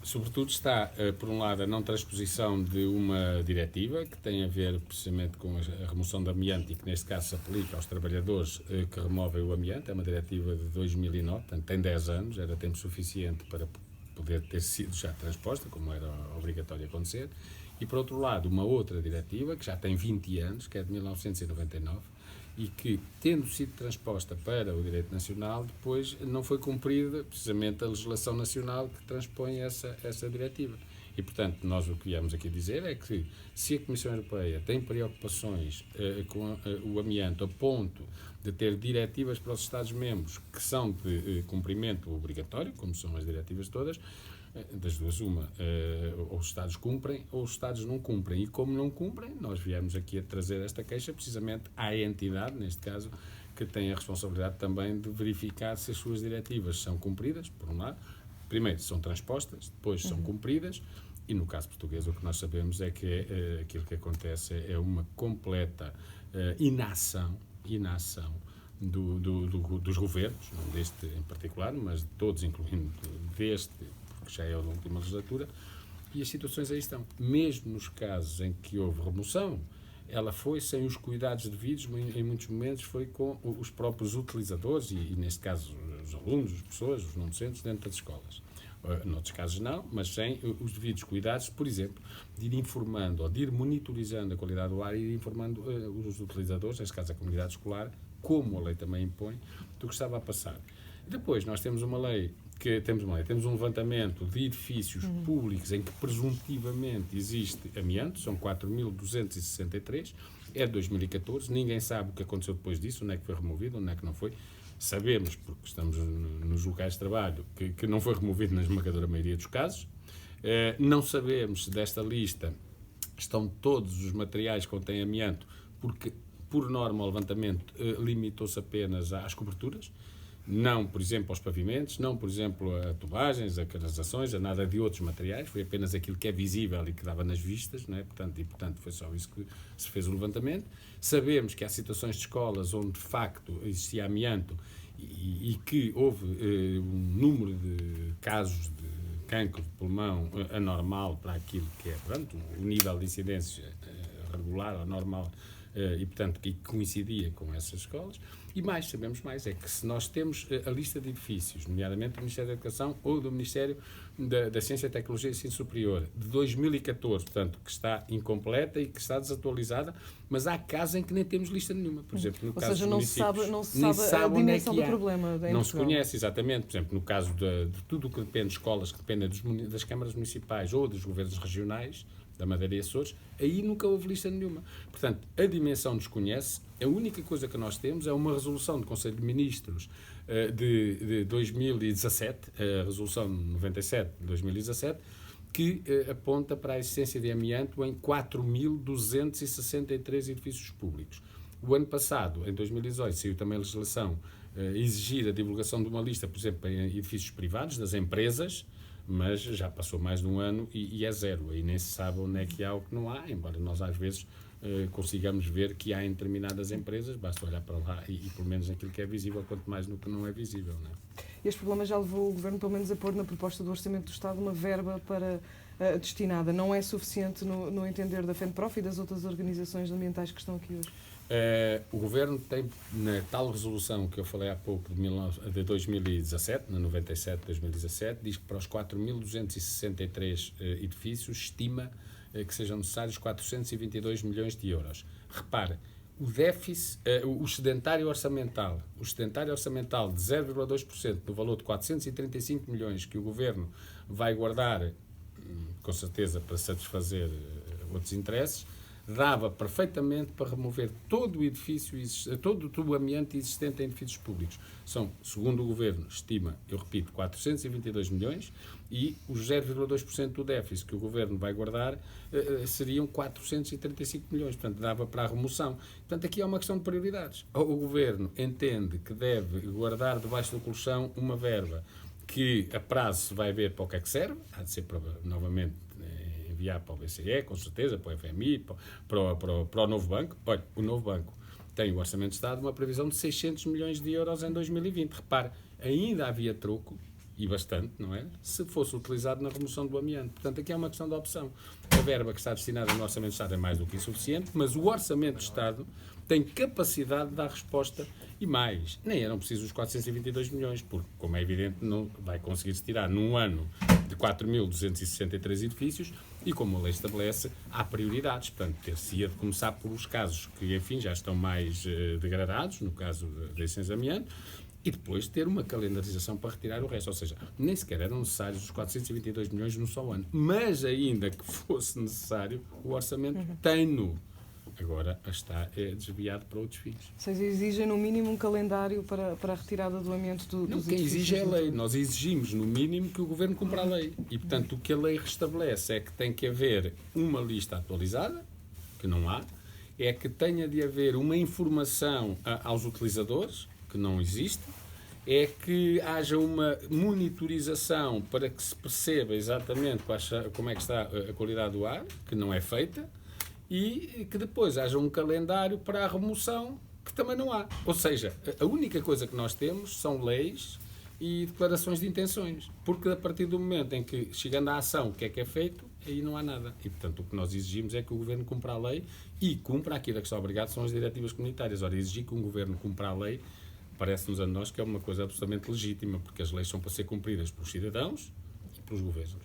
Sobretudo está, por um lado, a não transposição de uma diretiva que tem a ver precisamente com a remoção do amianto e que neste caso se aplica aos trabalhadores que removem o amianto. É uma diretiva de 2009, portanto tem 10 anos, era tempo suficiente para poder ter sido já transposta, como era obrigatório acontecer. E por outro lado, uma outra diretiva que já tem 20 anos, que é de 1999, e que, tendo sido transposta para o direito nacional, depois não foi cumprida precisamente a legislação nacional que transpõe essa diretiva. E, portanto, nós o que viemos aqui dizer é que se a Comissão Europeia tem preocupações com o amianto a ponto de ter diretivas para os Estados-membros que são de cumprimento obrigatório, como são as diretivas todas, das duas uma, ou os Estados cumprem ou os Estados não cumprem, e como não cumprem, nós viemos aqui a trazer esta queixa precisamente à entidade, neste caso, que tem a responsabilidade também de verificar se as suas diretivas são cumpridas, por um lado, primeiro são transpostas, depois são cumpridas, e no caso português o que nós sabemos é que aquilo que acontece é uma completa inação dos governos, não deste em particular, mas de todos, incluindo deste, que já é a última legislatura, e as situações aí estão. Mesmo nos casos em que houve remoção, ela foi sem os cuidados devidos, em muitos momentos foi com os próprios utilizadores, e neste caso os alunos, as pessoas, os não docentes, dentro das escolas. Noutros casos não, mas sem os devidos cuidados, por exemplo, de ir informando ou de ir monitorizando a qualidade do ar e ir informando os utilizadores, neste caso a comunidade escolar, como a lei também impõe, do que estava a passar. Depois nós temos uma lei, temos um levantamento de edifícios públicos em que presuntivamente existe amianto, são 4.263, é de 2014, ninguém sabe o que aconteceu depois disso, onde é que foi removido, onde é que não foi. Sabemos, porque estamos nos locais de trabalho, que não foi removido na esmagadora maioria dos casos. Não sabemos se desta lista estão todos os materiais que contêm amianto, porque, por norma, o levantamento limitou-se apenas às coberturas. Não, por exemplo, aos pavimentos, não, por exemplo, a tubagens, a canalizações, a nada de outros materiais, foi apenas aquilo que é visível e que dava nas vistas, não é? Portanto, foi só isso que se fez o levantamento. Sabemos que há situações de escolas onde, de facto, existia amianto e que houve um número de casos de cancro de pulmão anormal para aquilo que é, pronto, o nível de incidência regular ou normal, e, portanto, que coincidia com essas escolas. E mais, sabemos mais, é que se nós temos a lista de edifícios, nomeadamente do Ministério da Educação ou do Ministério da Ciência, Tecnologia e Ensino Superior, de 2014, portanto, que está incompleta e que está desatualizada, mas há casos em que nem temos lista nenhuma. Por exemplo, no caso dos municípios, não se sabe a dimensão do problema. Não se conhece, exatamente. Por exemplo, no caso de tudo o que depende de escolas, que dependem das câmaras municipais ou dos governos regionais, da Madeira e Açores, aí nunca houve lista nenhuma. Portanto, a dimensão desconhece. A única coisa que nós temos é uma resolução do Conselho de Ministros de 2017, a resolução 97 de 2017, que aponta para a existência de amianto em 4.263 edifícios públicos. O ano passado, em 2018, saiu também a legislação exigir a divulgação de uma lista, por exemplo, em edifícios privados, das empresas, mas já passou mais de um ano e é zero. Aí nem se sabe onde é que há ou que não há, embora nós às vezes consigamos ver que há em determinadas empresas, basta olhar para lá e pelo menos naquilo que é visível, quanto mais no que não é visível. Não é? Este problema já levou o Governo, pelo menos, a pôr na proposta do Orçamento do Estado uma verba para destinada. Não é suficiente no entender da FENPROF e das outras organizações ambientais que estão aqui hoje? O Governo tem, na tal resolução que eu falei há pouco, de 2017, na 97 de 2017, diz que para os 4.263 edifícios estima que sejam necessários 422 milhões de euros. Repare, o déficit, o excedentário orçamental de 0,2% no valor de 435 milhões que o Governo vai guardar, com certeza para satisfazer outros interesses, dava perfeitamente para remover todo o edifício, todo o amianto existente em edifícios públicos. São, segundo o Governo, estima, eu repito, 422 milhões e os 0,2% do déficit que o Governo vai guardar seriam 435 milhões. Portanto, dava para a remoção. Portanto, aqui é uma questão de prioridades. O Governo entende que deve guardar debaixo do colchão uma verba que a prazo se vai ver para o que é que serve, há de ser novamente enviar para o BCE, com certeza, para o FMI, para o novo banco. Olha, o novo banco tem o Orçamento de Estado uma previsão de 600 milhões de euros em 2020. Repare, ainda havia troco e bastante, não é? Se fosse utilizado na remoção do amianto. Portanto, aqui é uma questão de opção. A verba que está destinada no Orçamento do Estado é mais do que insuficiente, mas o Orçamento do Estado tem capacidade de dar resposta e mais. Nem eram precisos os 422 milhões, porque, como é evidente, não vai conseguir-se tirar num ano de 4.263 edifícios e, como a lei estabelece, há prioridades. Portanto, ter-se-ia de começar pelos casos que, enfim, já estão mais degradados, no caso da licença amianto, e depois ter uma calendarização para retirar o resto. Ou seja, nem sequer eram necessários os 422 milhões num só ano. Mas, ainda que fosse necessário, o orçamento tem-no. Agora está desviado para outros fins. Vocês exigem, no mínimo, um calendário para a retirada do amianto dos edifícios? Quem exige é a lei. Nós exigimos, no mínimo, que o Governo cumpra a lei. E, portanto, o que a lei restabelece é que tem que haver uma lista atualizada, que não há, é que tenha de haver uma informação aos utilizadores, que não existe, é que haja uma monitorização para que se perceba exatamente como é que está a qualidade do ar, que não é feita, e que depois haja um calendário para a remoção, que também não há. Ou seja, a única coisa que nós temos são leis e declarações de intenções, porque a partir do momento em que, chegando à ação, o que é feito, aí não há nada. E, portanto, o que nós exigimos é que o Governo cumpra a lei e cumpra aquilo a que está obrigado, são as diretivas comunitárias. Ora, exigir que um Governo cumpra a lei parece-nos a nós que é uma coisa absolutamente legítima, porque as leis são para ser cumpridas pelos cidadãos e pelos governos.